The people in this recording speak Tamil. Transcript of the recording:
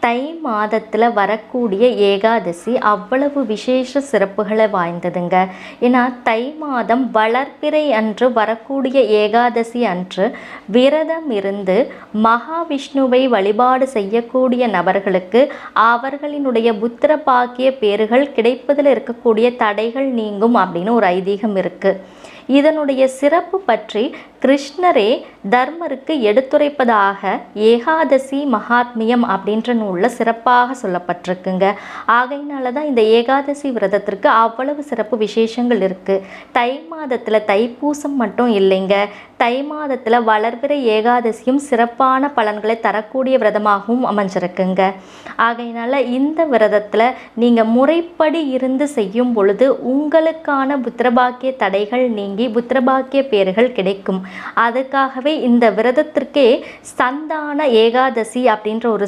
தை மாதத்தில் வரக்கூடிய ஏகாதசி அவ்வளவு விசேஷ சிறப்புகளை வாய்ந்ததுங்க. ஏன்னா தை மாதம் வளர்பிறை அன்று வரக்கூடிய ஏகாதசி அன்று விரதம் இருந்து மகாவிஷ்ணுவை வழிபாடு செய்யக்கூடிய நபர்களுக்கு அவர்களினுடைய புத்திர பாக்கிய பேறுகள் கிடைப்பதில் இருக்கக்கூடிய தடைகள் நீங்கும் அப்படின்னு ஒரு ஐதீகம் இருக்குது. இதனுடைய சிறப்பு பற்றி கிருஷ்ணரே தர்மருக்கு எடுத்துரைப்பதாக ஏகாதசி மகாத்மியம் அப்படின்ற நூலில் சிறப்பாக சொல்லப்பட்டிருக்குங்க. ஆகையினால தான் இந்த ஏகாதசி விரதத்திற்கு அவ்வளவு சிறப்பு விசேஷங்கள் இருக்குது. தை மாதத்தில் தைப்பூசம் மட்டும் இல்லைங்க, தை மாதத்தில் வளர்பிறை ஏகாதசியும் சிறப்பான பலன்களை தரக்கூடிய விரதமாகவும் அமைஞ்சிருக்குங்க. ஆகையினால இந்த விரதத்தில் நீங்கள் முறைப்படி இருந்து செய்யும் பொழுது உங்களுக்கான புத்திரபாக்கிய தடைகள் நீங்கி புத்திரபாக்கிய பேறுகள் கிடைக்கும். அதுக்காகவே இந்த விரதத்திற்கே சந்தான ஏகாதசி அப்படின்ற ஒரு